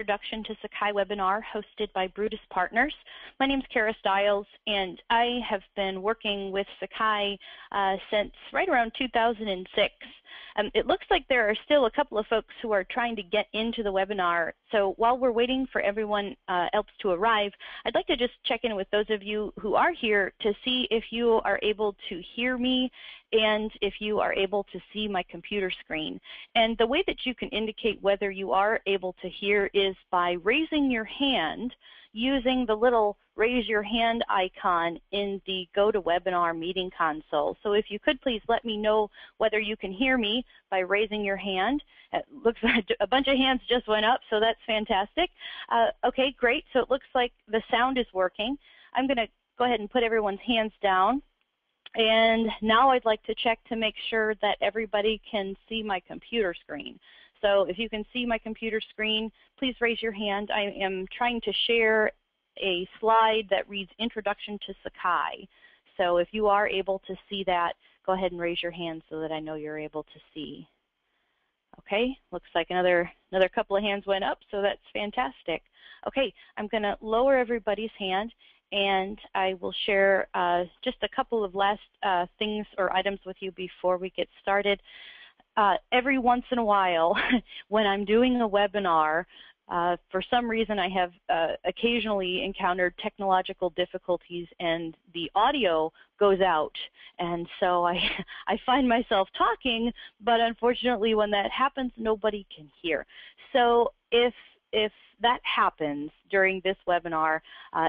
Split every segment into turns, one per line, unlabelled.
Introduction to Sakai webinar hosted by Brutus Partners. My name is Kara Stiles, and I have been working with Sakai since right around 2006. It looks like there are still a couple of folks who are trying to get into the webinar. So while we're waiting for everyone else to arrive, I'd like to just check in with those of you who are here to see if you are able to hear me and if you are able to see my computer screen. And the way that you can indicate whether you are able to hear is by raising your hand using the little raise your hand icon in the GoToWebinar meeting console. So if you could please let me know whether you can hear me by raising your hand. It looks like a bunch of hands just went up, so that's fantastic. Okay, great. So it looks like the sound is working. I'm going to go ahead and put everyone's hands down. And now I'd like to check to make sure that everybody can see my computer screen. So if you can see my computer screen, please raise your hand. I am trying to share a slide that reads Introduction to Sakai. So if you are able to see that, go ahead and raise your hand so that I know you're able to see. Okay, looks like another couple of hands went up, so that's fantastic. Okay, I'm going to lower everybody's hand, and I will share just a couple of last things or items with you before we get started. Every once in a while, when I'm doing a webinar, for some reason I have occasionally encountered technological difficulties and the audio goes out. And so I find myself talking, but unfortunately when that happens, nobody can hear. So if that happens during this webinar,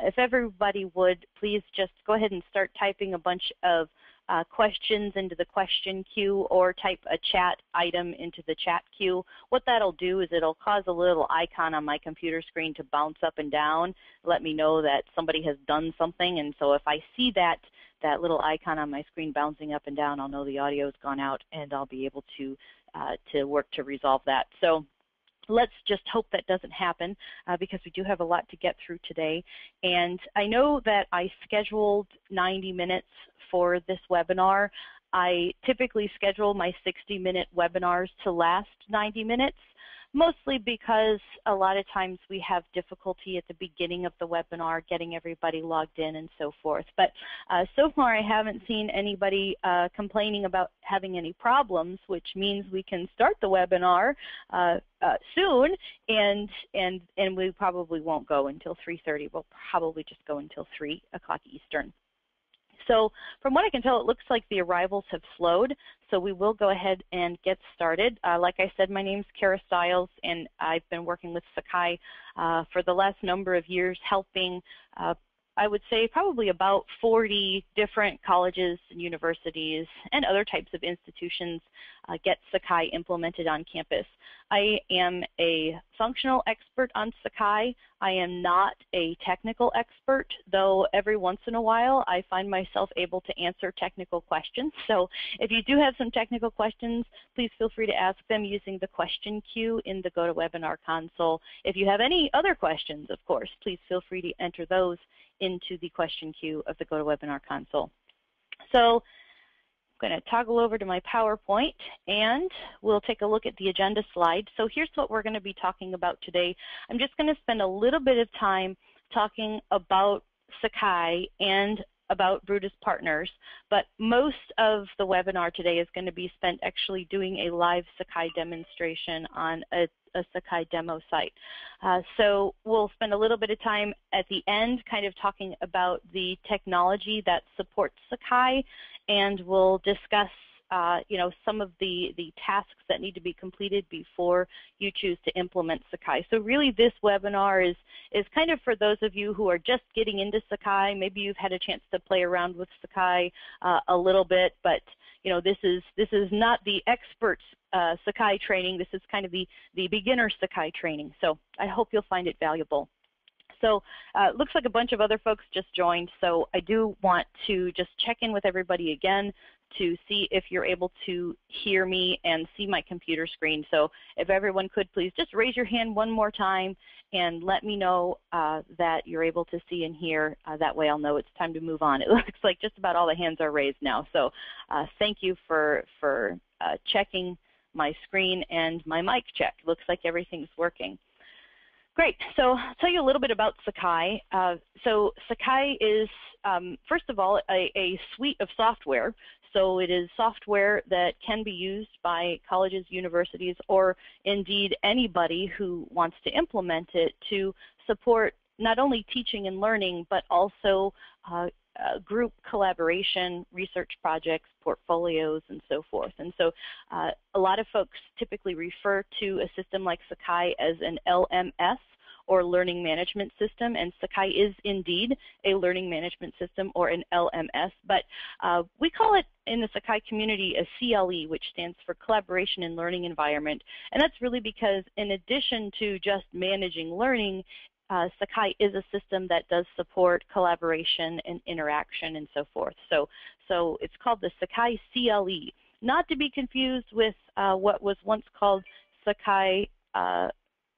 if everybody would please just go ahead and start typing a bunch of questions into the question queue or type a chat item into the chat queue. What that'll do is it'll cause a little icon on my computer screen to bounce up and down, let me know that somebody has done something. And so if I see that little icon on my screen bouncing up and down, I'll know the audio has gone out and I'll be able to work to resolve that. So let's just hope that doesn't happen because we do have a lot to get through today. And I know that I scheduled 90 minutes for this webinar. I typically schedule my 60-minute webinars to last 90 minutes, mostly because a lot of times we have difficulty at the beginning of the webinar getting everybody logged in and so forth. But so far I haven't seen anybody complaining about having any problems, which means we can start the webinar soon, and we probably won't go until 3:30. We'll probably just go until 3 o'clock Eastern. So from what I can tell, it looks like the arrivals have slowed, so we will go ahead and get started. Like I said, my name's Kara Stiles, and I've been working with Sakai for the last number of years, helping I would say probably about 40 different colleges and universities and other types of institutions get Sakai implemented on campus. I am a functional expert on Sakai. I am not a technical expert, though every once in a while I find myself able to answer technical questions. So if you do have some technical questions, please feel free to ask them using the question queue in the GoToWebinar console. If you have any other questions, of course, please feel free to enter those into the question queue of the GoToWebinar console. So I'm going to toggle over to my PowerPoint and we'll take a look at the agenda slide. So here's what we're going to be talking about today. I'm just going to spend a little bit of time talking about Sakai and about Brutus Partners, but most of the webinar today is going to be spent actually doing a live Sakai demonstration on a Sakai demo site. So we'll spend a little bit of time at the end kind of talking about the technology that supports Sakai, and we'll discuss some of the tasks that need to be completed before you choose to implement Sakai. So really this webinar is kind of for those of you who are just getting into Sakai. Maybe you've had a chance to play around with Sakai a little bit, but this is not the expert Sakai training. This is kind of the beginner Sakai training. So I hope you'll find it valuable. So it looks like a bunch of other folks just joined, so I do want to just check in with everybody again to see if you're able to hear me and see my computer screen. So if everyone could please just raise your hand one more time and let me know that you're able to see and hear. That way I'll know it's time to move on. It looks like just about all the hands are raised now. So thank you for checking my screen and my mic check. Looks like everything's working. Great. So I'll tell you a little bit about Sakai. So Sakai is, first of all, a suite of software. So it is software that can be used by colleges, universities, or indeed anybody who wants to implement it to support not only teaching and learning, but also group collaboration, research projects, portfolios, and so forth. And so a lot of folks typically refer to a system like Sakai as an LMS, or learning management system, and Sakai is indeed a learning management system or an LMS, but we call it in the Sakai community a CLE, which stands for Collaboration and Learning Environment, and that's really because in addition to just managing learning, Sakai is a system that does support collaboration and interaction and so forth. So it's called the Sakai CLE, not to be confused with what was once called Sakai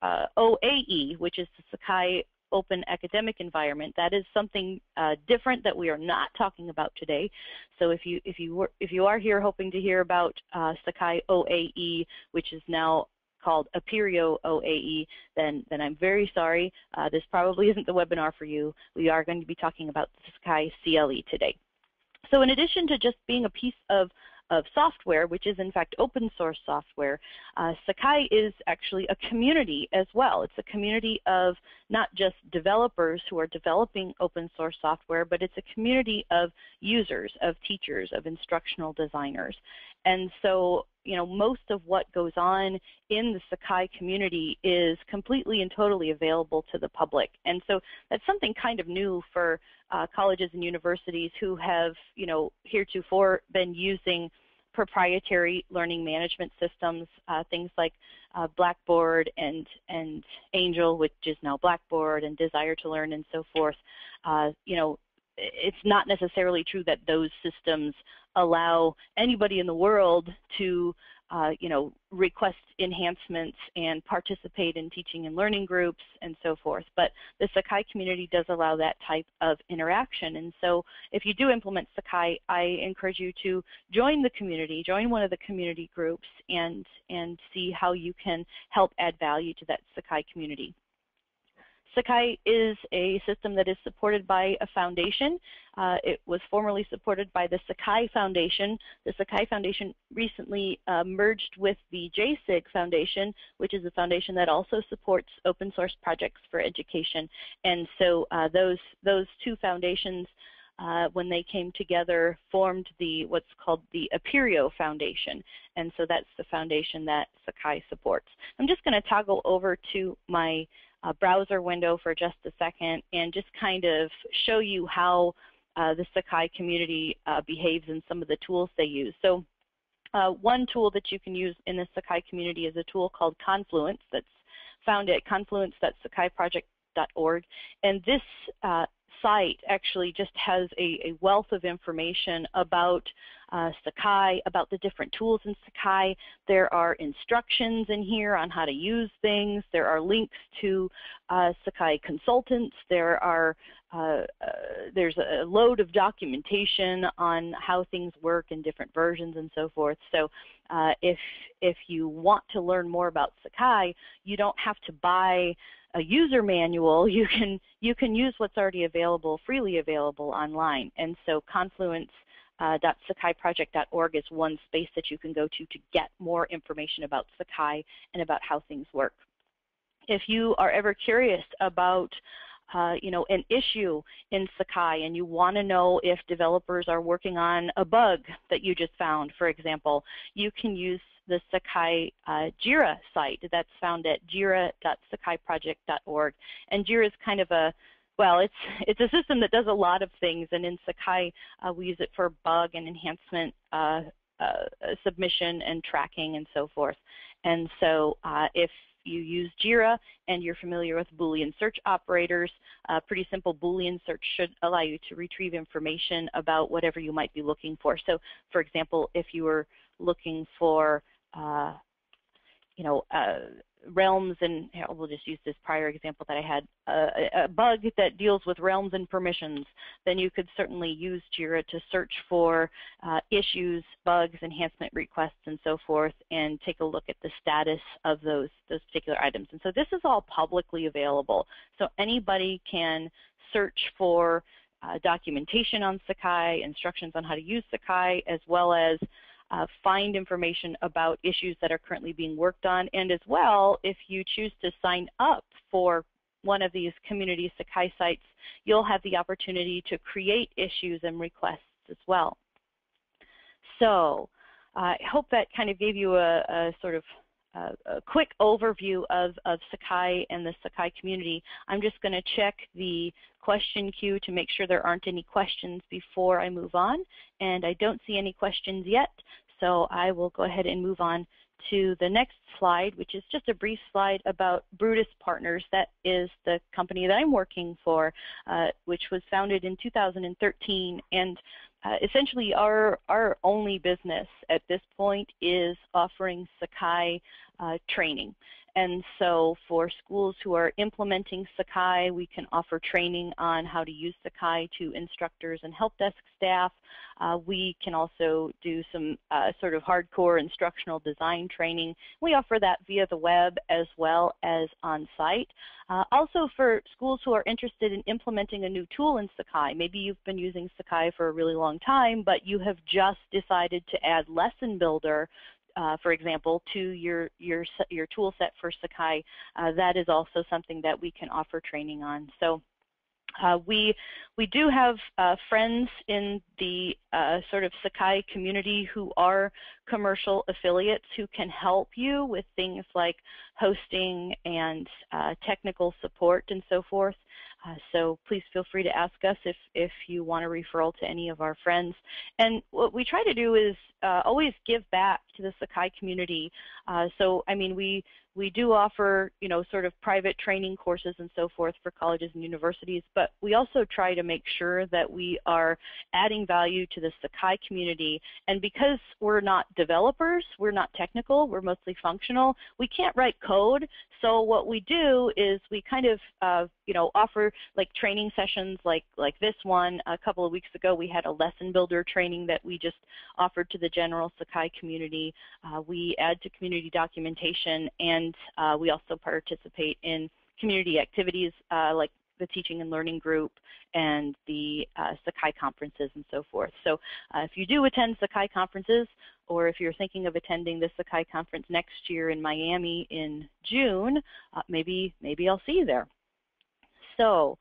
OAE, which is the Sakai Open Academic Environment. That is something different that we are not talking about today. So if you are here hoping to hear about Sakai OAE, which is now called Apereo OAE, then I'm very sorry. This probably isn't the webinar for you. We are going to be talking about the Sakai CLE today. So in addition to just being a piece of software, which is in fact open source software, Sakai is actually a community as well. It's a community of not just developers who are developing open source software, but it's a community of users, of teachers, of instructional designers. And so, you know, most of what goes on in the Sakai community is completely and totally available to the public. And so that's something kind of new for colleges and universities who have, you know, heretofore been using proprietary learning management systems, things like Blackboard and Angel, which is now Blackboard, and Desire to Learn and so forth. You know, it's not necessarily true that those systems allow anybody in the world to you know, request enhancements and participate in teaching and learning groups and so forth. But the Sakai community does allow that type of interaction. And so if you do implement Sakai, I encourage you to join the community, join one of the community groups, and see how you can help add value to that Sakai community. Sakai is a system that is supported by a foundation. It was formerly supported by the Sakai Foundation. The Sakai Foundation recently merged with the JSIG Foundation, which is a foundation that also supports open source projects for education. And so those two foundations, when they came together, formed what's called the Apereo Foundation. And so that's the foundation that Sakai supports. I'm just going to toggle over to my browser window for just a second and just kind of show you how the Sakai community behaves and some of the tools they use. So one tool that you can use in the Sakai community is a tool called Confluence that's found at confluence.sakaiproject.org. And this site actually just has a wealth of information about Sakai, about the different tools in Sakai. There are instructions in here on how to use things. There are links to Sakai consultants. There's a load of documentation on how things work in different versions and so forth. So if you want to learn more about Sakai, you don't have to buy a user manual. You can use what's already available, freely available online. And so confluence.sakaiproject.org is one space that you can go to get more information about Sakai and about how things work. If you are ever curious about you know, an issue in Sakai and you want to know if developers are working on a bug that you just found, for example, you can use the Sakai JIRA site that's found at jira.sakaiproject.org. And JIRA is kind of well, it's a system that does a lot of things, and in Sakai we use it for bug and enhancement submission and tracking and so forth. And so if you use JIRA and you're familiar with Boolean search operators, pretty simple Boolean search should allow you to retrieve information about whatever you might be looking for. So for example, if you were looking for you know, realms, and we'll just use this prior example that I had, a bug that deals with realms and permissions, then you could certainly use JIRA to search for issues, bugs, enhancement requests, and so forth, and take a look at the status of those particular items. And so this is all publicly available. So anybody can search for documentation on Sakai, instructions on how to use Sakai, as well as find information about issues that are currently being worked on. And as well, if you choose to sign up for one of these community Sakai sites, you'll have the opportunity to create issues and requests as well. So I hope that kind of gave you a sort of a quick overview of Sakai and the Sakai community. I'm just going to check the question queue to make sure there aren't any questions before I move on, and I don't see any questions yet, so I will go ahead and move on to the next slide, which is just a brief slide about Brutus Partners. That is the company that I'm working for, which was founded in 2013, and essentially our only business at this point is offering Sakai training. And so for schools who are implementing Sakai, we can offer training on how to use Sakai to instructors and help desk staff. We can also do some sort of hardcore instructional design training. We offer that via the web as well as on site. Also for schools who are interested in implementing a new tool in Sakai, maybe you've been using Sakai for a really long time, but you have just decided to add Lesson Builder, for example, to your tool set for Sakai. That is also something that we can offer training on. So we do have friends in the sort of Sakai community who are commercial affiliates who can help you with things like hosting and technical support and so forth. So please feel free to ask us if you want a referral to any of our friends. And what we try to do is always give back to the Sakai community. So I mean, we do offer, you know, sort of private training courses and so forth for colleges and universities, but we also try to make sure that we are adding value to the Sakai community. And because we're not developers, we're not technical, we're mostly functional, we can't write code. So what we do is we kind of, you know, offer like training sessions like this one. A couple of weeks ago, we had a lesson builder training that we just offered to the general Sakai community. We add to community documentation, and we also participate in community activities like the teaching and learning group and the Sakai conferences and so forth. So if you do attend Sakai conferences, or if you're thinking of attending the Sakai conference next year in Miami in June, maybe I'll see you there. So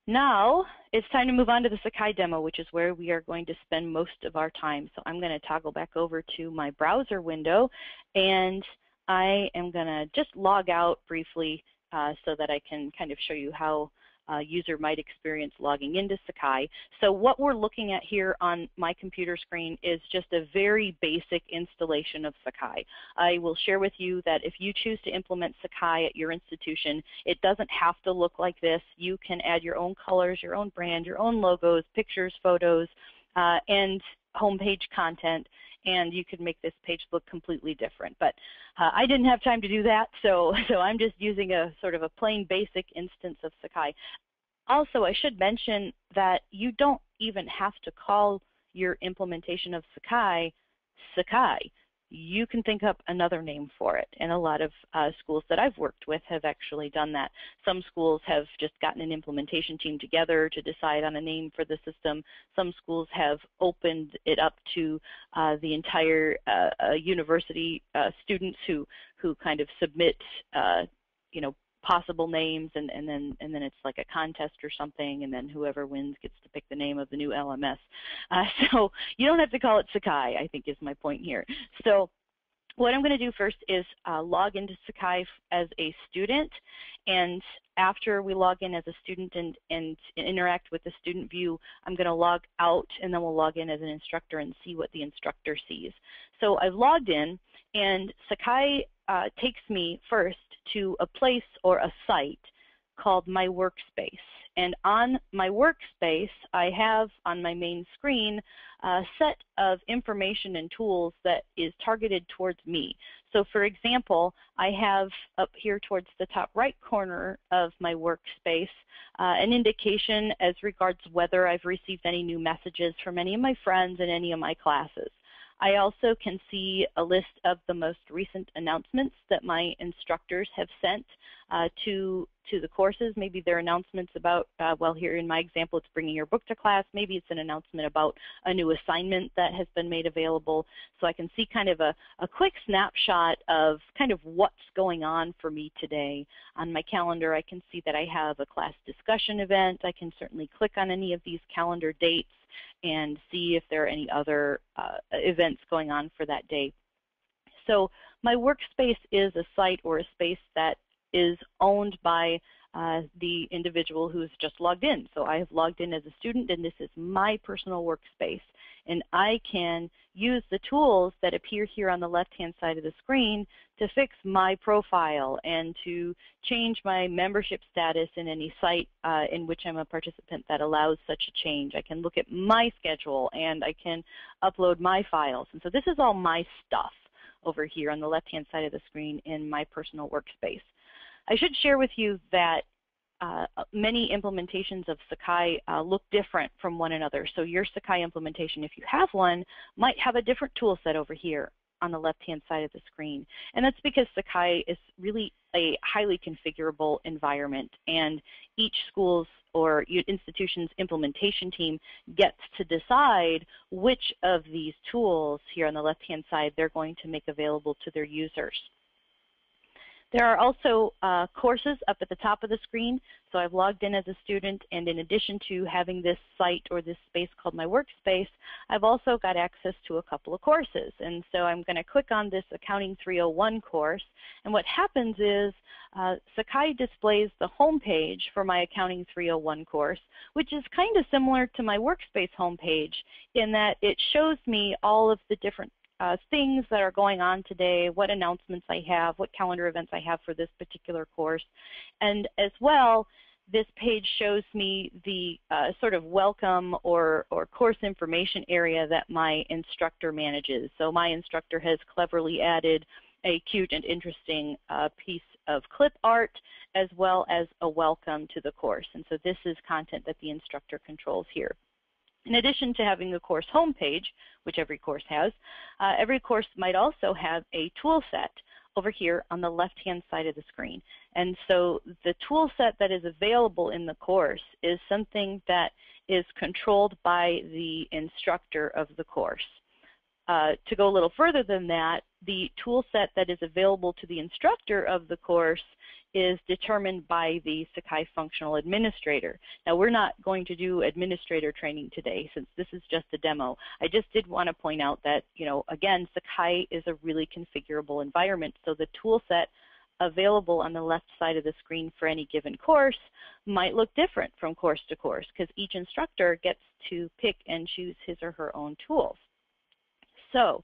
now it's time to move on to the Sakai demo, which is where we are going to spend most of our time. So I'm going to toggle back over to my browser window, and I am going to just log out briefly so that I can kind of show you how a user might experience logging into Sakai. So what we're looking at here on my computer screen is just a very basic installation of Sakai. I will share with you that if you choose to implement Sakai at your institution, it doesn't have to look like this. You can add your own colors, your own brand, your own logos, pictures, photos, and homepage content, and you could make this page look completely different. But I didn't have time to do that, so I'm just using a sort of a plain basic instance of Sakai. Also, I should mention that you don't even have to call your implementation of Sakai Sakai. You can think up another name for it, and a lot of schools that I've worked with have actually done that. Some schools have just gotten an implementation team together to decide on a name for the system. Some schools have opened it up to the entire university students who kind of submit, you know, possible names, and then it's like a contest or something, and then whoever wins gets to pick the name of the new LMS. So you don't have to call it Sakai, I think is my point here. So what I'm going to do first is log into Sakai as a student, and after we log in as a student and interact with the student view, I'm going to log out, and then we'll log in as an instructor and see what the instructor sees. So I've logged in, and Sakai takes me first to a place or a site called My Workspace. And on My Workspace, I have on my main screen a set of information and tools that is targeted towards me. So for example, I have up here towards the top right corner of my workspace an indication as regards whether I've received any new messages from any of my friends in any of my classes. I also can see a list of the most recent announcements that my instructors have sent to the courses. Maybe they're announcements about, well, here in my example, it's bringing your book to class. Maybe it's an announcement about a new assignment that has been made available. So I can see kind of a quick snapshot of kind of what's going on for me today. On my calendar, I can see that I have a class discussion event. I can certainly click on any of these calendar dates and see if there are any other events going on for that day. So my workspace is a site or a space that is owned by the individual who's just logged in. So I have logged in as a student, and this is my personal workspace. And I can use the tools that appear here on the left-hand side of the screen to fix my profile and to change my membership status in any site in which I'm a participant that allows such a change. I can look at my schedule, and I can upload my files. And so this is all my stuff over here on the left-hand side of the screen in my personal workspace. I should share with you that many implementations of Sakai look different from one another. So your Sakai implementation, if you have one, might have a different tool set over here on the left-hand side of the screen. And that's because Sakai is really a highly configurable environment, and each school's or institution's implementation team gets to decide which of these tools here on the left-hand side they're going to make available to their users. There are also courses up at the top of the screen. So I've logged in as a student, and in addition to having this site or this space called my workspace, I've also got access to a couple of courses. And so I'm going to click on this Accounting 301 course, and what happens is Sakai displays the home page for my Accounting 301 course, which is kind of similar to my workspace homepage in that it shows me all of the different things that are going on today, what announcements I have, what calendar events I have for this particular course. And as well, this page shows me the sort of welcome or course information area that my instructor manages. So my instructor has cleverly added a cute and interesting piece of clip art as well as a welcome to the course. And so this is content that the instructor controls here. In addition to having the course homepage, which every course has, every course might also have a tool set over here on the left-hand side of the screen. And so the tool set that is available in the course is something that is controlled by the instructor of the course. To go a little further than that, the tool set that is available to the instructor of the course is determined by the Sakai functional administrator. Now, we're not going to do administrator training today since this is just a demo. I just did want to point out that, again, Sakai is a really configurable environment, so the tool set available on the left side of the screen for any given course might look different from course to course because each instructor gets to pick and choose his or her own tools. So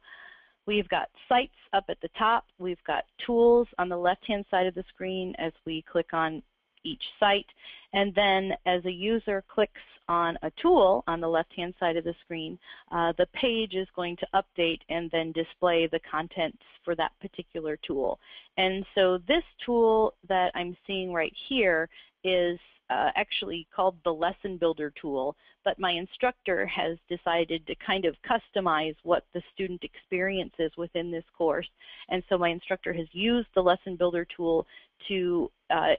we've got sites up at the top. We've got tools on the left-hand side of the screen as we click on each site. And then as a user clicks on a tool on the left-hand side of the screen, the page is going to update and then display the contents for that particular tool. And so this tool that I'm seeing right here is actually called the Lesson Builder tool, but my instructor has decided to kind of customize what the student experience is within this course. And so my instructor has used the Lesson Builder tool to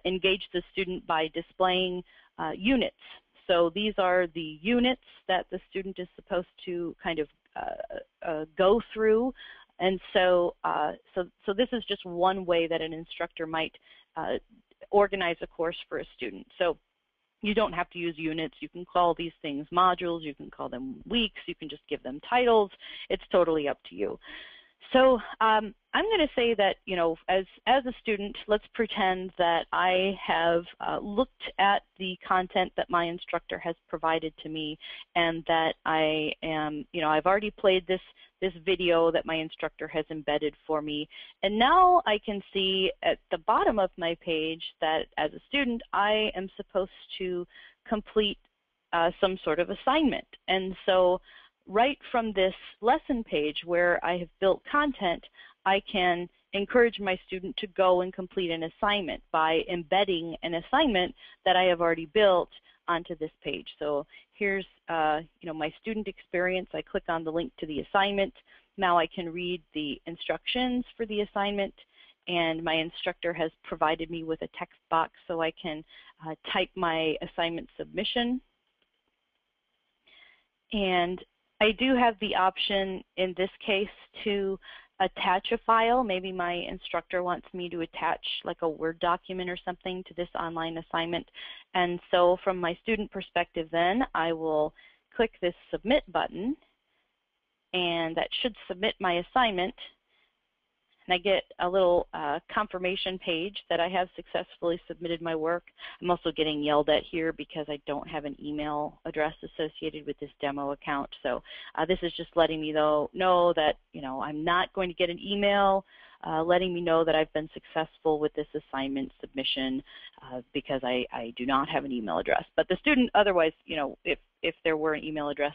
engage the student by displaying units. So these are the units that the student is supposed to kind of go through. And so, so this is just one way that an instructor might organize a course for a student. So you don't have to use units. You can call these things modules. You can call them weeks. You can just give them titles. It's totally up to you. So I'm going to say that, as a student, let's pretend that I have looked at the content that my instructor has provided to me, and that I am, I've already played this video that my instructor has embedded for me. And now I can see at the bottom of my page that as a student, I am supposed to complete some sort of assignment. And so right from this lesson page where I have built content, I can encourage my student to go and complete an assignment by embedding an assignment that I have already built onto this page. So here's my student experience. I click on the link to the assignment. Now I can read the instructions for the assignment, and my instructor has provided me with a text box so I can type my assignment submission. And I do have the option in this case to attach a file. Maybe my instructor wants me to attach like a Word document or something to this online assignment. And so from my student perspective then, I will click this submit button, and that should submit my assignment. And I get a little confirmation page that I have successfully submitted my work. I'm also getting yelled at here because I don't have an email address associated with this demo account. So this is just letting me know that I'm not going to get an email letting me know that I've been successful with this assignment submission because I do not have an email address. But the student otherwise, if there were an email address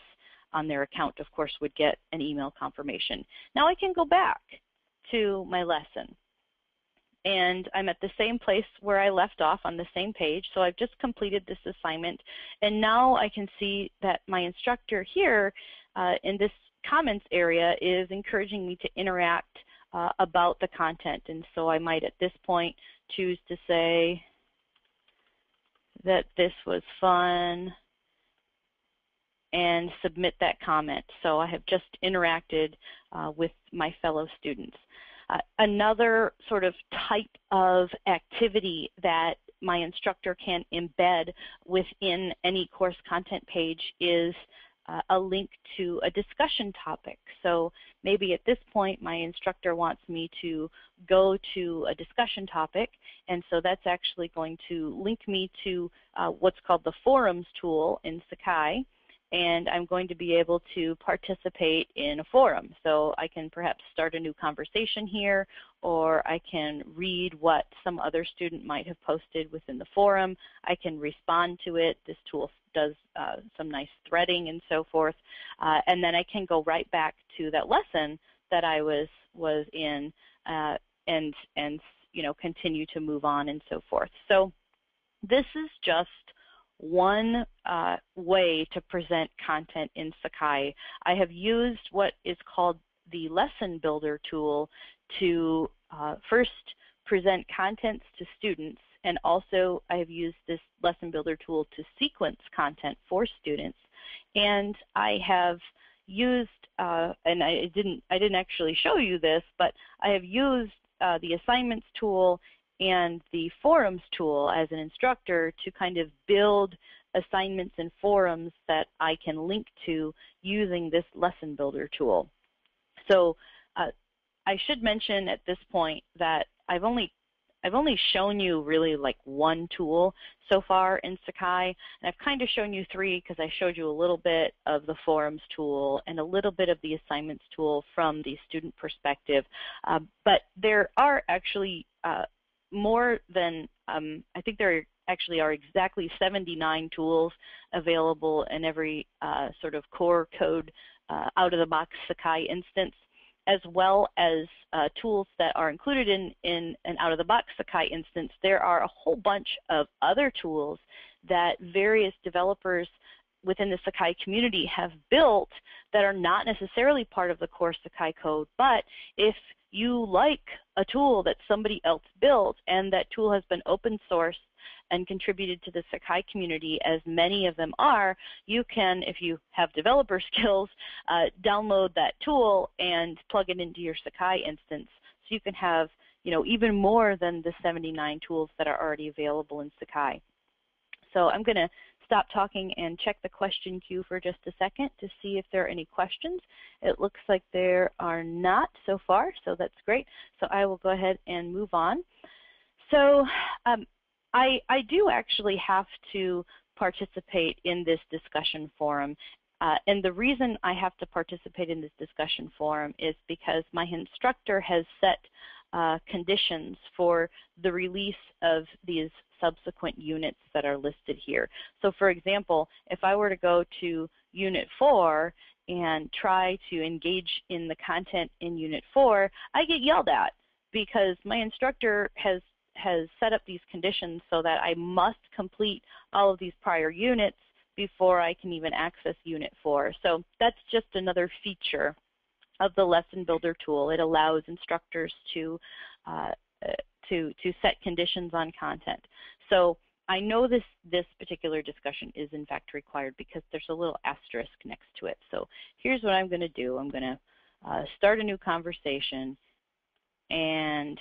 on their account, of course, would get an email confirmation. Now I can go back to my lesson, and I'm at the same place where I left off on the same page. So I've just completed this assignment, and now I can see that my instructor here in this comments area is encouraging me to interact about the content. And so I might at this point choose to say that this was fun and submit that comment. So I have just interacted with my fellow students. Another sort of type of activity that my instructor can embed within any course content page is a link to a discussion topic. So maybe at this point my instructor wants me to go to a discussion topic, and so that's actually going to link me to what's called the forums tool in Sakai, and I'm going to be able to participate in a forum. So I can perhaps start a new conversation here, or I can read what some other student might have posted within the forum. I can respond to it. This tool does some nice threading and so forth. And then I can go right back to that lesson that I was in and continue to move on and so forth. So this is just one way to present content in Sakai. I have used what is called the Lesson Builder tool to first present contents to students, and also I have used this Lesson Builder tool to sequence content for students. And I have used, and I didn't actually show you this, but I have used the assignments tool and the forums tool as an instructor to kind of build assignments and forums that I can link to using this Lesson Builder tool. So I should mention at this point that I've only shown you really like one tool so far in Sakai, and I've kind of shown you three because I showed you a little bit of the forums tool and a little bit of the assignments tool from the student perspective. But there are actually more than, I think there actually are exactly 79 tools available in every sort of core code out-of-the-box Sakai instance, as well as tools that are included in an out-of-the-box Sakai instance. There are a whole bunch of other tools that various developers within the Sakai community have built that are not necessarily part of the core Sakai code, but if you like a tool that somebody else built and that tool has been open sourced and contributed to the Sakai community, as many of them are, you can, if you have developer skills, download that tool and plug it into your Sakai instance. So you can have, even more than the 79 tools that are already available in Sakai. So I'm going to stop talking and check the question queue for just a second to see if there are any questions. It looks like there are not so far, so that's great. So I will go ahead and move on. So I do actually have to participate in this discussion forum. And the reason I have to participate in this discussion forum is because my instructor has set conditions for the release of these subsequent units that are listed here. So for example, if I were to go to Unit 4 and try to engage in the content in Unit 4, I get yelled at because my instructor has set up these conditions so that I must complete all of these prior units before I can even access Unit 4. So that's just another feature of the Lesson Builder tool. It allows instructors to set conditions on content. So I know this particular discussion is in fact required because there's a little asterisk next to it. So here's what I'm going to do. I'm going to start a new conversation, and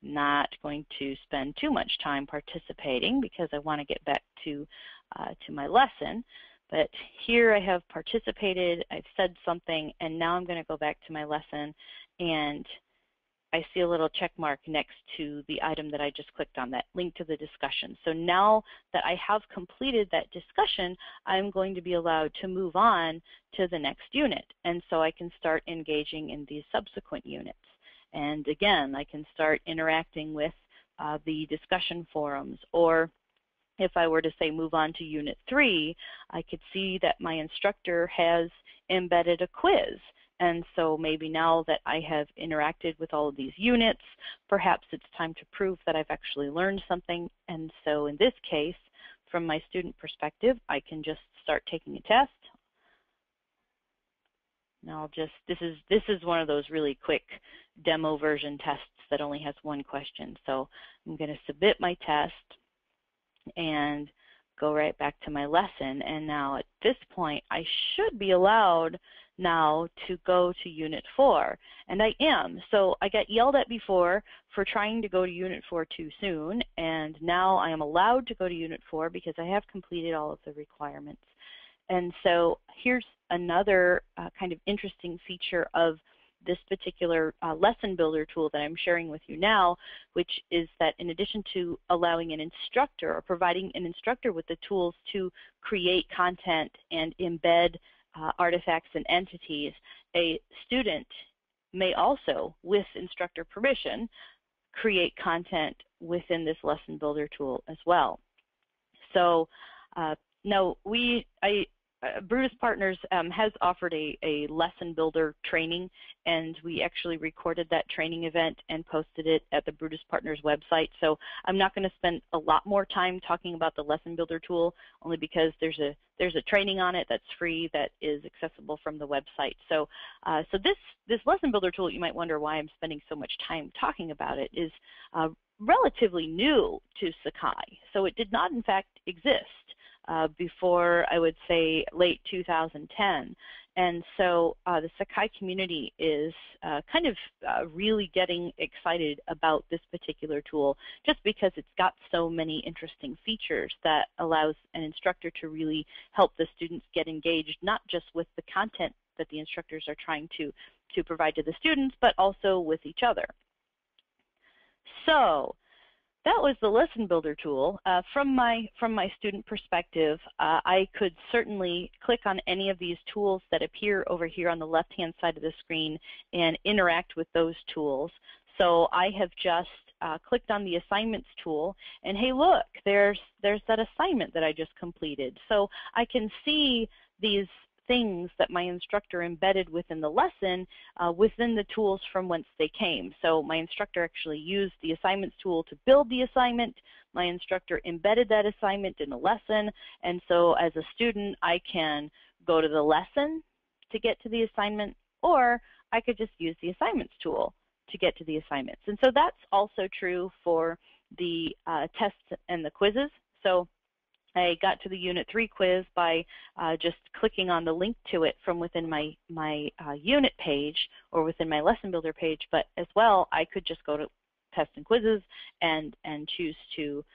not going to spend too much time participating because I want to get back to my lesson. But here I have participated, I've said something, and now I'm going to go back to my lesson, and I see a little check mark next to the item that I just clicked on, that link to the discussion. So now that I have completed that discussion, I'm going to be allowed to move on to the next unit. And so I can start engaging in these subsequent units. And again, I can start interacting with the discussion forums, or if I were to say move on to Unit 3, I could see that my instructor has embedded a quiz. And so maybe now that I have interacted with all of these units, perhaps it's time to prove that I've actually learned something. And so in this case, from my student perspective, I can just start taking a test. Now this is one of those really quick demo version tests that only has one question. So I'm going to submit my test and go right back to my lesson. And now at this point, I should be allowed now to go to Unit 4. And I am. So I got yelled at before for trying to go to Unit 4 too soon. And now I am allowed to go to Unit 4 because I have completed all of the requirements. And so here's another kind of interesting feature of this particular lesson builder tool that I'm sharing with you now, which is that in addition to allowing an instructor or providing an instructor with the tools to create content and embed artifacts and entities, a student may also, with instructor permission, create content within this lesson builder tool as well. So now Brutus Partners has offered a lesson builder training, and we actually recorded that training event and posted it at the Brutus Partners website. So I'm not going to spend a lot more time talking about the lesson builder tool, only because there's a training on it that's free that is accessible from the website. So this lesson builder tool, you might wonder why I'm spending so much time talking about it, is relatively new to Sakai. So it did not in fact exist before, I would say, late 2010. And so the Sakai community is kind of really getting excited about this particular tool, just because it's got so many interesting features that allows an instructor to really help the students get engaged, not just with the content that the instructors are trying to provide to the students, but also with each other. So that was the lesson builder tool. From my student perspective, I could certainly click on any of these tools that appear over here on the left-hand side of the screen and interact with those tools. So I have just clicked on the assignments tool, and hey, look, there's that assignment that I just completed. So I can see these things that my instructor embedded within the lesson within the tools from whence they came. So my instructor actually used the assignments tool to build the assignment. My instructor embedded that assignment in the lesson, and so as a student I can go to the lesson to get to the assignment, or I could just use the assignments tool to get to the assignments. And so that's also true for the tests and the quizzes. So I got to the Unit 3 quiz by just clicking on the link to it from within my unit page or within my lesson builder page, but as well I could just go to tests and quizzes and choose to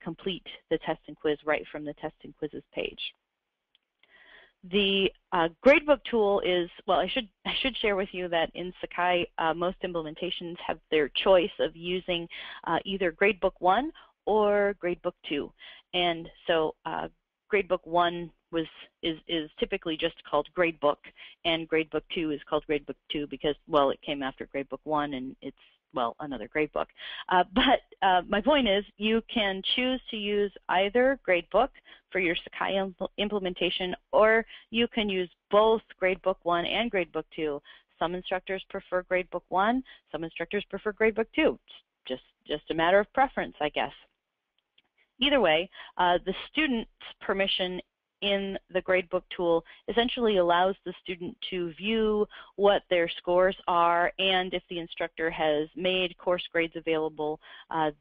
complete the test and quiz right from the test and quizzes page. The gradebook tool is, well, I should share with you that in Sakai most implementations have their choice of using either Gradebook 1 or Gradebook 2. And so Gradebook 1 is typically just called Gradebook, and Gradebook 2 is called Gradebook 2 because, well, it came after Gradebook 1 and it's, well, another gradebook. But my point is you can choose to use either Gradebook for your Sakai implementation, or you can use both Gradebook 1 and Gradebook 2. Some instructors prefer Gradebook 1, some instructors prefer Gradebook 2. It's just a matter of preference, I guess. Either way, the student's permission in the Gradebook tool essentially allows the student to view what their scores are, and if the instructor has made course grades available,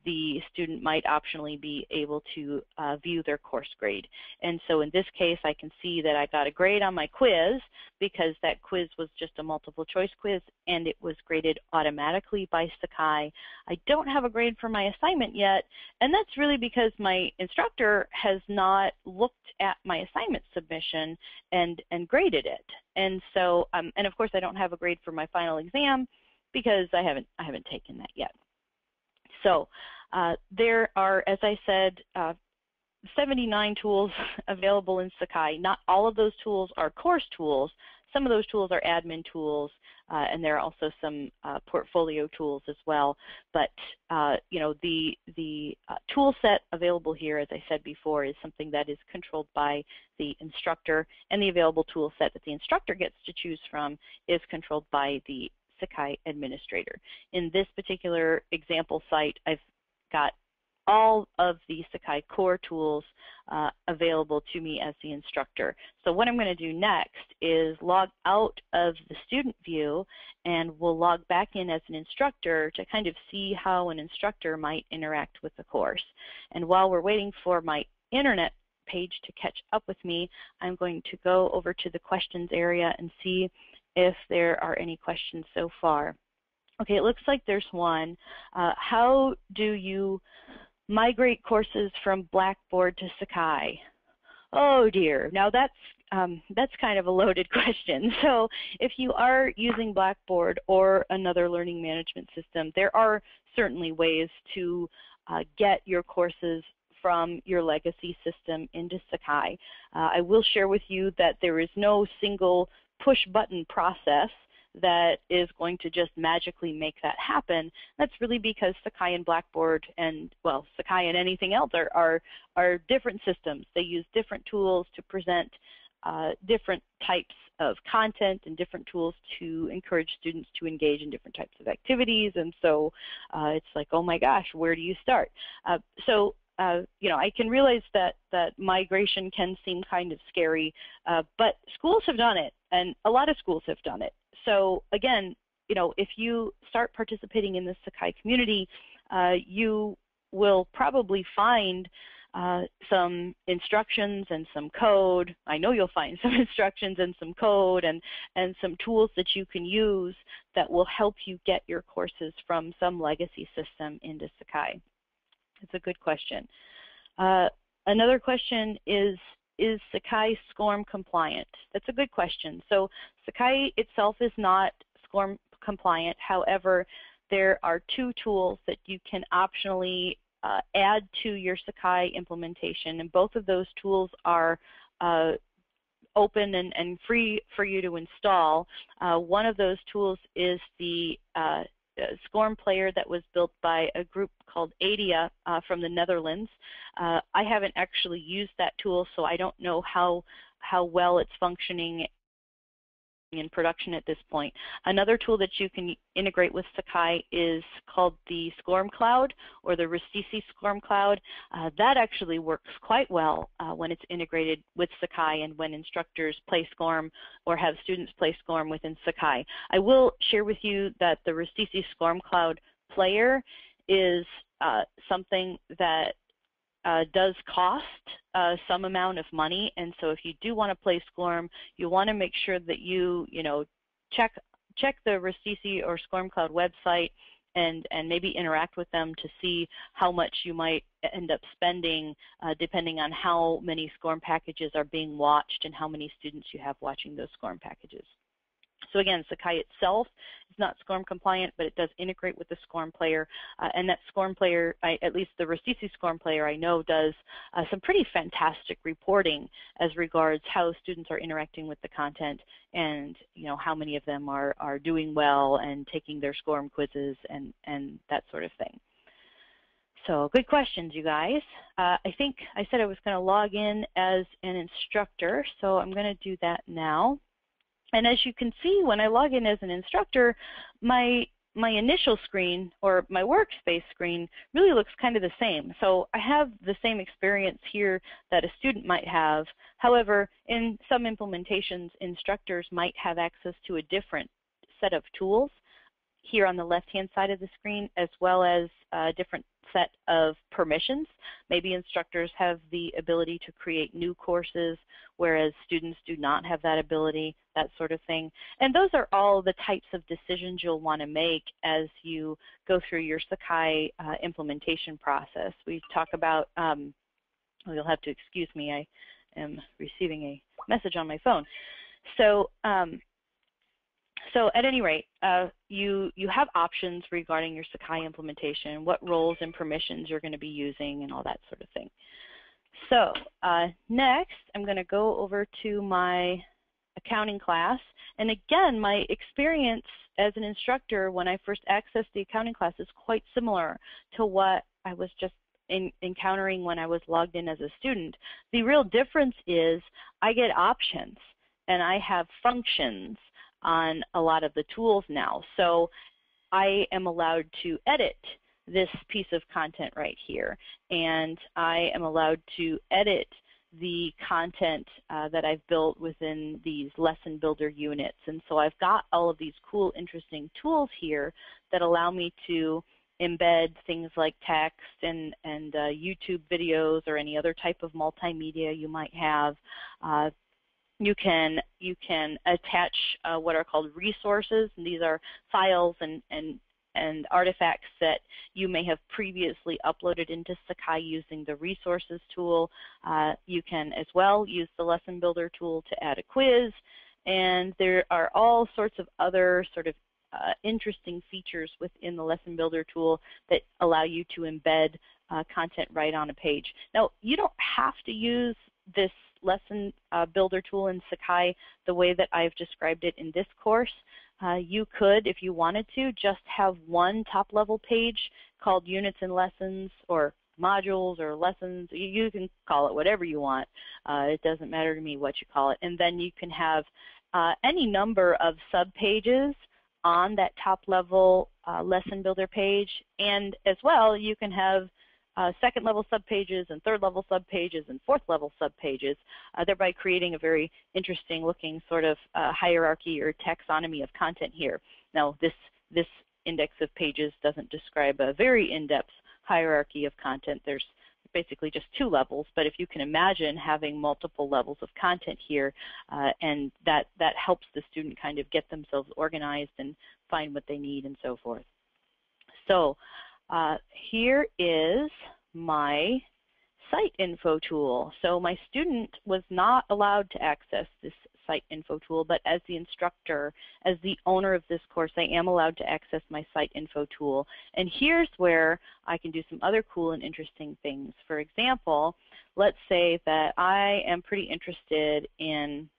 the student might optionally be able to view their course grade. And so in this case, I can see that I got a grade on my quiz because that quiz was just a multiple choice quiz and it was graded automatically by Sakai. I don't have a grade for my assignment yet, and that's really because my instructor has not looked at my assignment submission and graded it. And so, and of course I don't have a grade for my final exam because I haven't taken that yet. So there are, as I said, 79 tools available in Sakai. Not all of those tools are course tools. Some of those tools are admin tools, and there are also some portfolio tools as well. But you know, the tool set available here, as I said before, is something that is controlled by the instructor, and the available tool set that the instructor gets to choose from is controlled by the Sakai administrator. In this particular example site, I've got all of the Sakai core tools available to me as the instructor. So what I'm going to do next is log out of the student view, and we'll log back in as an instructor to kind of see how an instructor might interact with the course. And while we're waiting for my internet page to catch up with me, I'm going to go over to the questions area and see if there are any questions so far. Okay, it looks like there's one. How do you migrate courses from Blackboard to Sakai? Oh dear, now that's kind of a loaded question. So if you are using Blackboard or another learning management system, there are certainly ways to get your courses from your legacy system into Sakai. I will share with you that there is no single push button process that is going to just magically make that happen. That's really because Sakai and Blackboard and, well, Sakai and anything else are different systems. They use different tools to present different types of content and different tools to encourage students to engage in different types of activities. And so it's like, oh my gosh, where do you start? You know, I can realize that migration can seem kind of scary, but schools have done it, and a lot of schools have done it. So again, you know, if you start participating in the Sakai community, you will probably find some instructions and some code. I know you'll find some instructions and some code and some tools that you can use that will help you get your courses from some legacy system into Sakai. It's a good question. Another question is Sakai SCORM compliant? That's a good question. So Sakai itself is not SCORM compliant. However, there are two tools that you can optionally add to your Sakai implementation, and both of those tools are open and free for you to install. One of those tools is the SCORM player that was built by a group called ADIA from the Netherlands. I haven't actually used that tool, so I don't know how well it's functioning in production at this point. Another tool that you can integrate with Sakai is called the SCORM Cloud, or the Ristisi SCORM Cloud. That actually works quite well when it's integrated with Sakai and when instructors play SCORM or have students play SCORM within Sakai. I will share with you that the Ristisi SCORM Cloud player is something that does cost some amount of money, and so if you do want to play SCORM, you want to make sure that you check the Ristisi or SCORM Cloud website and maybe interact with them to see how much you might end up spending depending on how many SCORM packages are being watched and how many students you have watching those SCORM packages. So again, Sakai itself is not SCORM compliant, but it does integrate with the SCORM player. And that SCORM player, at least the Ristisi SCORM player I know, does some pretty fantastic reporting as regards how students are interacting with the content and how many of them are doing well and taking their SCORM quizzes and that sort of thing. So good questions, you guys. I think I said I was going to log in as an instructor, so I'm going to do that now. And as you can see, when I log in as an instructor, my initial screen, or my workspace screen, really looks kind of the same. So I have the same experience here that a student might have. However, in some implementations, instructors might have access to a different set of tools here on the left-hand side of the screen, as well as a different set of permissions. Maybe instructors have the ability to create new courses, whereas students do not have that ability, that sort of thing. And those are all the types of decisions you'll want to make as you go through your Sakai implementation process. We talk about, you'll have to excuse me, I am receiving a message on my phone. So, so at any rate, you have options regarding your Sakai implementation, what roles and permissions you're going to be using, and all that sort of thing. So next, I'm going to go over to my accounting class. And again, my experience as an instructor when I first accessed the accounting class is quite similar to what I was just encountering when I was logged in as a student. The real difference is I get options, and I have functions on a lot of the tools now. So I am allowed to edit this piece of content right here, and I am allowed to edit the content that I've built within these lesson builder units. And so I've got all of these cool, interesting tools here that allow me to embed things like text and YouTube videos or any other type of multimedia you might have. You can attach what are called resources, and these are files and artifacts that you may have previously uploaded into Sakai using the resources tool. You can as well use the lesson builder tool to add a quiz, and there are all sorts of other sort of interesting features within the lesson builder tool that allow you to embed content right on a page. Now, you don't have to use this lesson builder tool in Sakai the way that I've described it in this course. You could, if you wanted to, just have one top-level page called Units and Lessons, or Modules, or Lessons. You can call it whatever you want. It doesn't matter to me what you call it. And then you can have any number of sub-pages on that top-level lesson builder page. And as well, you can have second-level subpages and third-level subpages and fourth-level subpages, thereby creating a very interesting-looking sort of hierarchy or taxonomy of content here. Now, this index of pages doesn't describe a very in-depth hierarchy of content. There's basically just two levels, but if you can imagine having multiple levels of content here, and that helps the student kind of get themselves organized and find what they need and so forth. So here is my site info tool. So my student was not allowed to access this site info tool, but as the instructor, as the owner of this course, I am allowed to access my site info tool. And here's where I can do some other cool and interesting things. For example, let's say that I am pretty interested in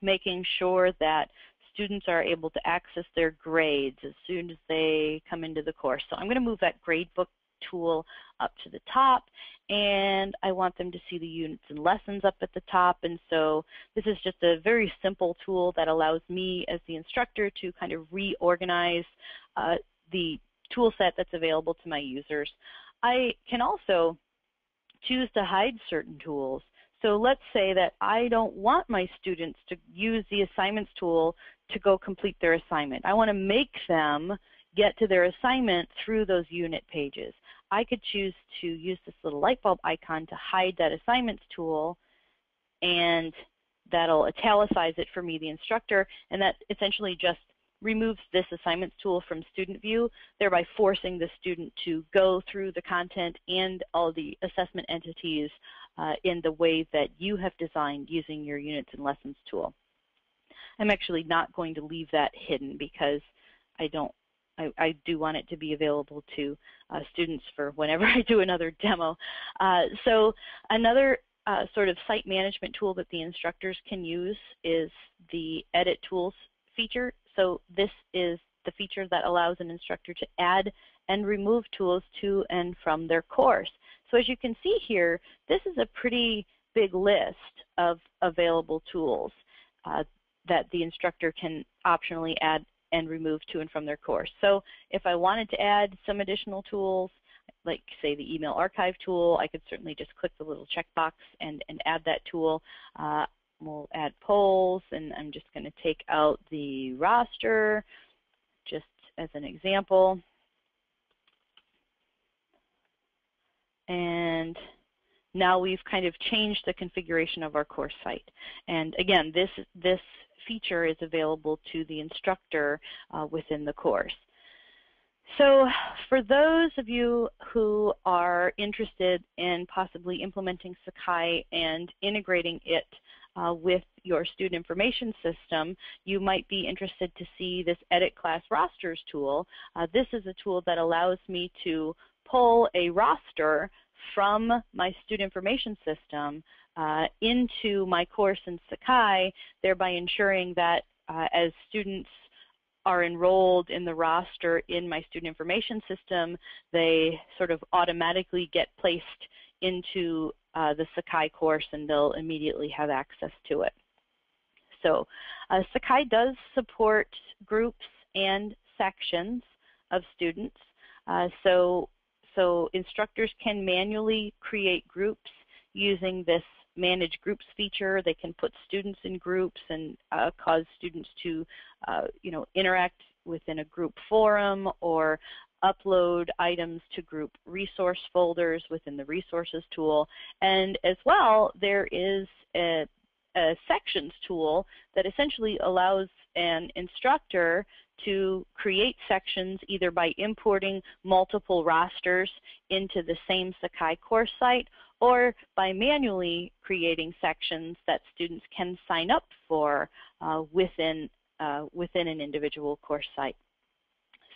making sure that students are able to access their grades as soon as they come into the course. So I'm going to move that gradebook tool up to the top, and I want them to see the units and lessons up at the top. And so this is just a very simple tool that allows me as the instructor to kind of reorganize the tool set that's available to my users. I can also choose to hide certain tools. So let's say that I don't want my students to use the assignments tool to go complete their assignment. I want to make them get to their assignment through those unit pages. I could choose to use this little light bulb icon to hide that assignments tool, and that'll italicize it for me, the instructor, and that essentially just removes this assignments tool from student view, thereby forcing the student to go through the content and all the assessment entities in the way that you have designed using your units and lessons tool. I'm actually not going to leave that hidden because I do want it to be available to students for whenever I do another demo. So another sort of site management tool that the instructors can use is the Edit Tools feature. So this is the feature that allows an instructor to add and remove tools to and from their course. So as you can see here, this is a pretty big list of available tools. that the instructor can optionally add and remove to and from their course. So if I wanted to add some additional tools, like say the email archive tool, I could certainly just click the little checkbox and add that tool. We'll add polls, and I'm just going to take out the roster just as an example. And now we've kind of changed the configuration of our course site. And again, this feature is available to the instructor within the course. So for those of you who are interested in possibly implementing Sakai and integrating it with your student information system, you might be interested to see this Edit Class Rosters tool. This is a tool that allows me to pull a roster from my student information system into my course in Sakai, thereby ensuring that as students are enrolled in the roster in my student information system, they sort of automatically get placed into the Sakai course, and they'll immediately have access to it. So Sakai does support groups and sections of students. So instructors can manually create groups using this Manage Groups feature. They can put students in groups and cause students to interact within a group forum, or upload items to group resource folders within the Resources tool. And as well, there is a Sections tool that essentially allows an instructor to create sections either by importing multiple rosters into the same Sakai course site, or by manually creating sections that students can sign up for within an individual course site.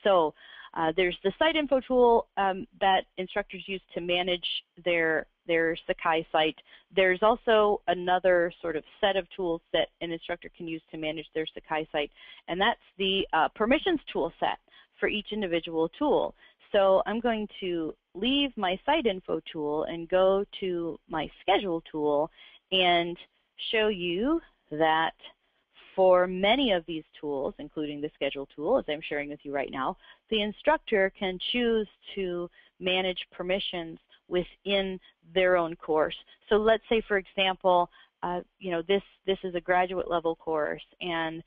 So there's the Site Info tool that instructors use to manage their Sakai site. There's also another sort of set of tools that an instructor can use to manage their Sakai site, and that's the permissions tool set for each individual tool. So I'm going to leave my Site Info tool and go to my Schedule tool and show you that for many of these tools, including the Schedule tool, as I'm sharing with you right now, the instructor can choose to manage permissions within their own course. So let's say, for example, this is a graduate level course, and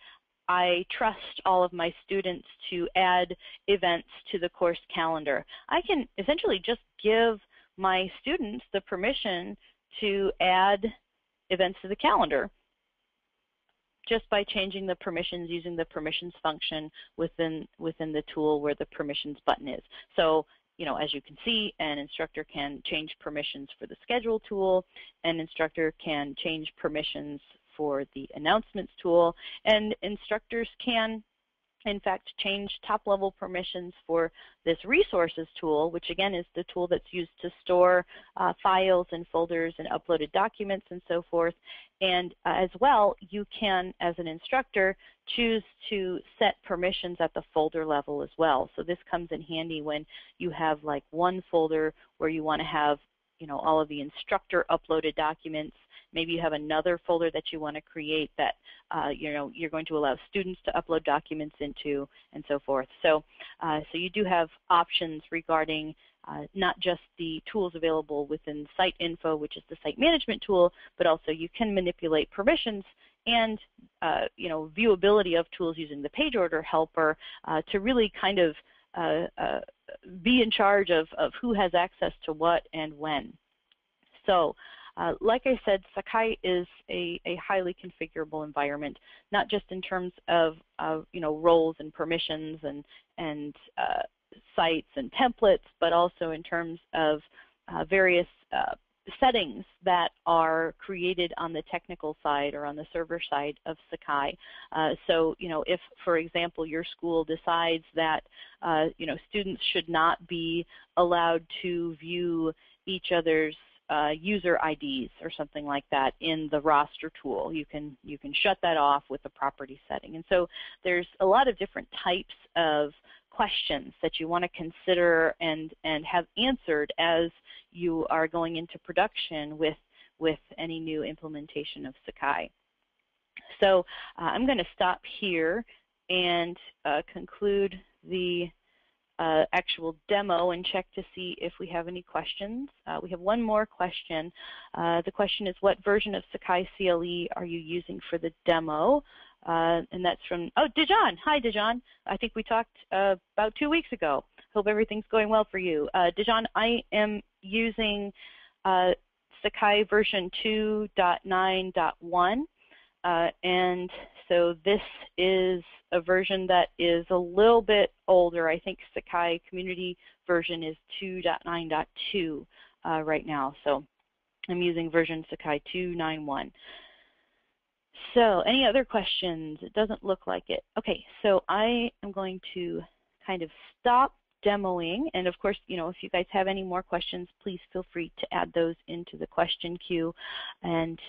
I trust all of my students to add events to the course calendar. I can essentially just give my students the permission to add events to the calendar just by changing the permissions using the permissions function within the tool where the permissions button is. So, as you can see, an instructor can change permissions for the Schedule tool, an instructor can change permissions for the Announcements tool, and instructors can, in fact, change top-level permissions for this Resources tool, which again is the tool that's used to store files and folders and uploaded documents and so forth. And as well, you can, as an instructor, choose to set permissions at the folder level as well. So this comes in handy when you have like one folder where you want to have all of the instructor uploaded documents. Maybe you have another folder that you want to create that you're going to allow students to upload documents into, and so forth. So, so you do have options regarding not just the tools available within Site Info, which is the site management tool, but also you can manipulate permissions and viewability of tools using the page order helper to really kind of be in charge of who has access to what and when. So like I said, Sakai is a highly configurable environment, not just in terms of roles and permissions and sites and templates, but also in terms of various settings that are created on the technical side or on the server side of Sakai. So, if, for example, your school decides that, students should not be allowed to view each other's user IDs or something like that in the roster tool, you can shut that off with a property setting. And so there's a lot of different types of questions that you want to consider and have answered as you are going into production with any new implementation of Sakai. So I'm going to stop here and conclude the actual demo and check to see if we have any questions. We have one more question. The question is, what version of Sakai CLE are you using for the demo? And that's from, oh, Dejan. Hi, Dejan. I think we talked about 2 weeks ago. Hope everything's going well for you. Dejan, I am using Sakai version 2.9.1. And so this is a version that is a little bit older. I think Sakai community version is 2.9.2 right now. So I'm using version Sakai 2.9.1. So any other questions? It doesn't look like it. Okay, so I am going to kind of stop demoing, and of course, you know, if you guys have any more questions, please feel free to add those into the question queue. And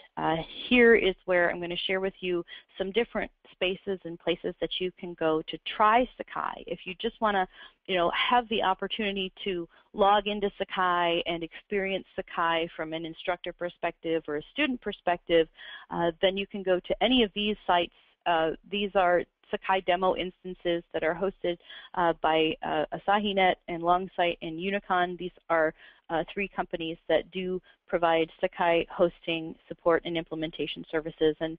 here is where I'm going to share with you some different spaces and places that you can go to try Sakai. If you just want to, you know, have the opportunity to log into Sakai and experience Sakai from an instructor perspective or a student perspective, then you can go to any of these sites. These are Sakai demo instances that are hosted by AsahiNet and Longsight and Unicon. These are 3 companies that do provide Sakai hosting, support, and implementation services. And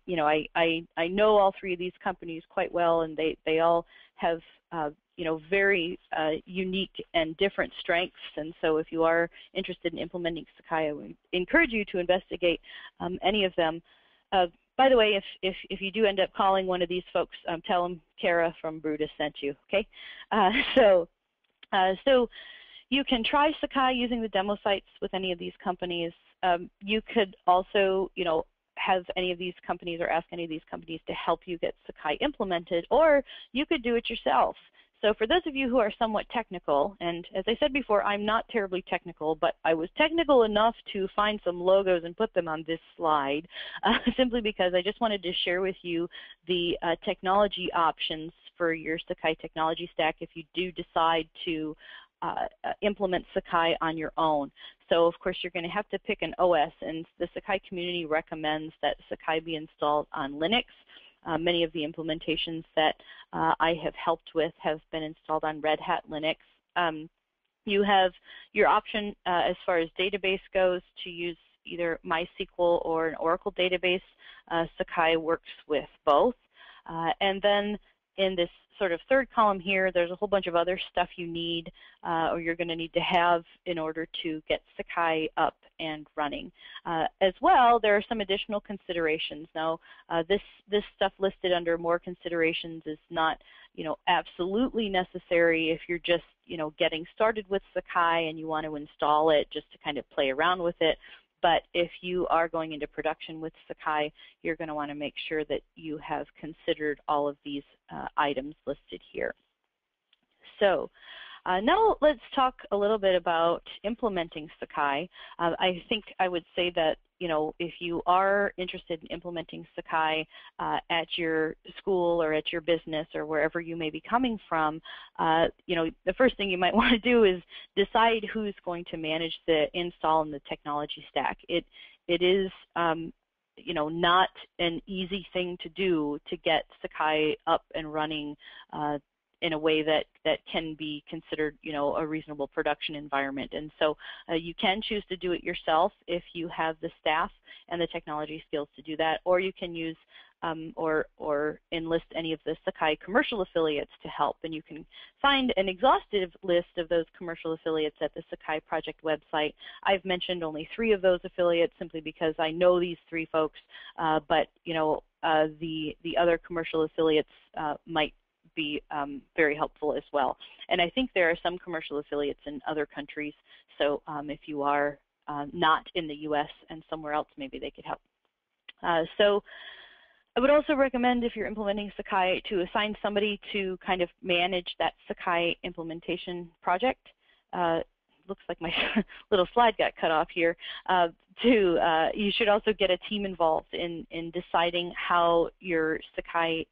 you know, I know all 3 of these companies quite well, and they all have you know, very unique and different strengths. And so if you are interested in implementing Sakai, I would encourage you to investigate any of them. By the way, if you do end up calling one of these folks, tell them Kara from Brutus sent you, okay? So you can try Sakai using the demo sites with any of these companies. You could also, you know, have any of these companies or ask any of these companies to help you get Sakai implemented, or you could do it yourself. So for those of you who are somewhat technical, and as I said before, I'm not terribly technical, but I was technical enough to find some logos and put them on this slide, simply because I just wanted to share with you the technology options for your Sakai technology stack if you do decide to implement Sakai on your own. So of course you're going to have to pick an OS, and the Sakai community recommends that Sakai be installed on Linux. Many of the implementations that I have helped with have been installed on Red Hat Linux. You have your option as far as database goes to use either MySQL or an Oracle database. Sakai works with both. And then in this sort of third column here, there's a whole bunch of other stuff you need or you're going to need to have in order to get Sakai up and running. As well, there are some additional considerations. Now, this stuff listed under more considerations is not, you know, absolutely necessary if you're just, you know, getting started with Sakai and you want to install it just to kind of play around with it. But if you are going into production with Sakai, you're going to want to make sure that you have considered all of these items listed here. So now let's talk a little bit about implementing Sakai. I think I would say that, you know, if you are interested in implementing Sakai at your school or at your business or wherever you may be coming from, you know, the first thing you might want to do is decide who's going to manage the install and the technology stack. It is, you know, not an easy thing to do to get Sakai up and running in a way that can be considered, you know, a reasonable production environment. And so you can choose to do it yourself if you have the staff and the technology skills to do that, or you can use or enlist any of the Sakai commercial affiliates to help. And you can find an exhaustive list of those commercial affiliates at the Sakai project website. I've mentioned only 3 of those affiliates simply because I know these 3 folks, but you know, the other commercial affiliates might be very helpful as well. And I think there are some commercial affiliates in other countries, so if you are not in the US and somewhere else, maybe they could help. So I would also recommend, if you're implementing Sakai, to assign somebody to kind of manage that Sakai implementation project. Looks like my little slide got cut off here. You should also get a team involved in deciding how your Sakai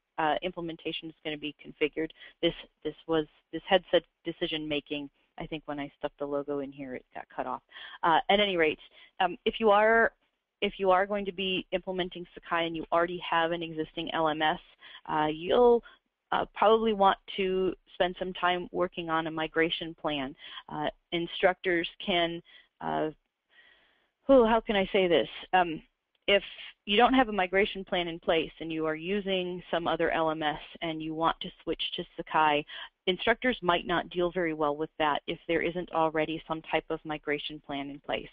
implementation is going to be configured. This headset decision making, I think when I stuck the logo in here, it got cut off. At any rate, if you are if you are going to be implementing Sakai and you already have an existing LMS, you'll probably want to spend some time working on a migration plan. Instructors can, how can I say this? If you don't have a migration plan in place and you are using some other LMS and you want to switch to Sakai, instructors might not deal very well with that if there isn't already some type of migration plan in place.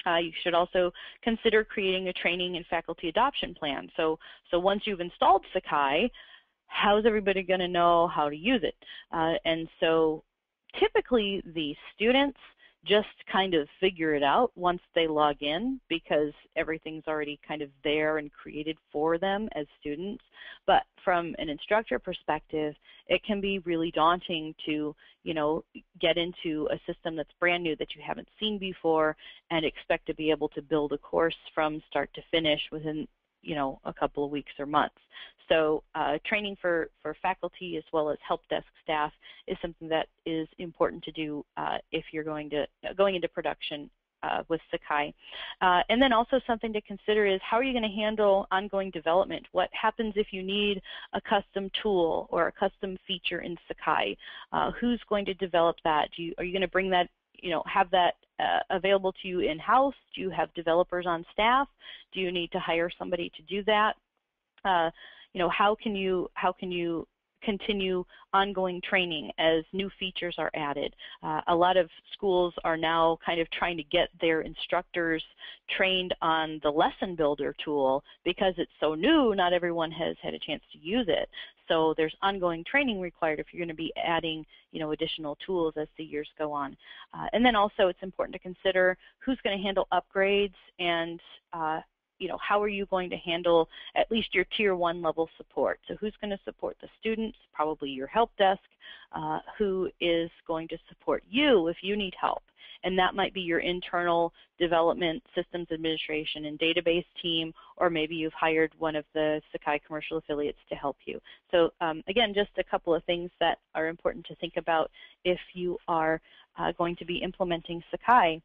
You should also consider creating a training and faculty adoption plan. So once you've installed Sakai, how's everybody going to know how to use it? And so typically the students just kind of figure it out once they log in because everything's already kind of there and created for them as students. But from an instructor perspective, it can be really daunting to, get into a system that's brand new that you haven't seen before and expect to be able to build a course from start to finish within a couple of weeks or months. So training for faculty as well as help desk staff is something that is important to do if you're going into production with Sakai. And then also something to consider is how are you going to handle ongoing development? What happens if you need a custom tool or a custom feature in Sakai? Who's going to develop that? Are you going to bring that, have that available to you in-house? Do you have developers on staff? Do you need to hire somebody to do that? How can you continue ongoing training as new features are added? A lot of schools are now kind of trying to get their instructors trained on the lesson builder tool because it's so new, not everyone has had a chance to use it. So there's ongoing training required if you're going to be adding, additional tools as the years go on. And then also it's important to consider who's going to handle upgrades and how are you going to handle at least your tier 1 level support? So who's going to support the students? Probably your help desk. Who is going to support you if you need help? And that might be your internal development, systems administration, and database team, or maybe you've hired one of the Sakai commercial affiliates to help you. So again, just a couple of things that are important to think about if you are going to be implementing Sakai.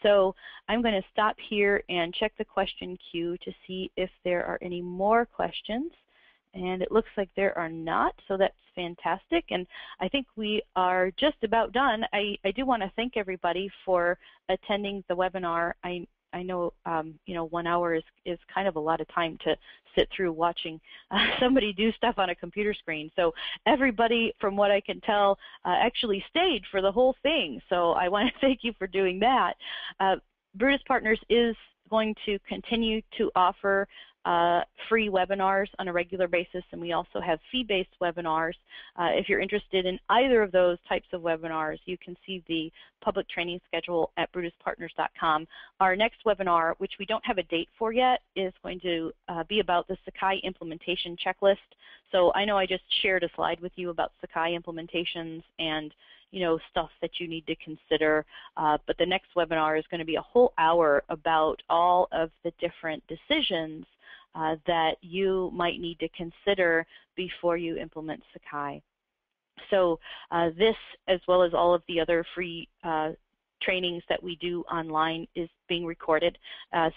So I'm going to stop here and check the question queue to see if there are any more questions. And it looks like there are not, so that's fantastic. And I think we are just about done. I do want to thank everybody for attending the webinar. I know 1 hour is kind of a lot of time to sit through watching somebody do stuff on a computer screen. So everybody, from what I can tell, actually stayed for the whole thing. So I want to thank you for doing that. Brutus Partners is going to continue to offer free webinars on a regular basis, and we also have fee-based webinars. If you're interested in either of those types of webinars, you can see the public training schedule at brutuspartners.com. Our next webinar, which we don't have a date for yet, is going to be about the Sakai implementation checklist. So I know I just shared a slide with you about Sakai implementations and stuff that you need to consider, but the next webinar is going to be a whole hour about all of the different decisions that you might need to consider before you implement Sakai. So this, as well as all of the other free trainings that we do online, is being recorded.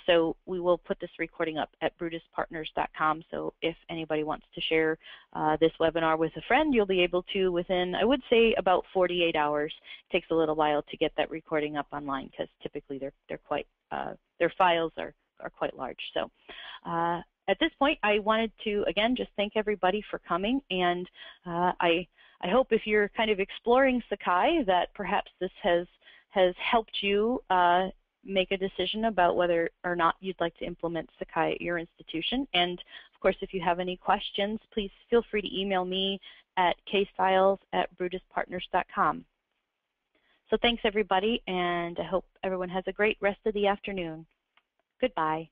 So we will put this recording up at brutuspartners.com. So if anybody wants to share this webinar with a friend, you'll be able to within, I would say, about 48 hours. It takes a little while to get that recording up online because typically they're quite, their files are quite large. So at this point, I wanted to, again, just thank everybody for coming. And I hope if you're kind of exploring Sakai that perhaps this has helped you make a decision about whether or not you'd like to implement Sakai at your institution. And of course, if you have any questions, please feel free to email me at kstyles@brutuspartners.com. So thanks everybody, and I hope everyone has a great rest of the afternoon. Goodbye.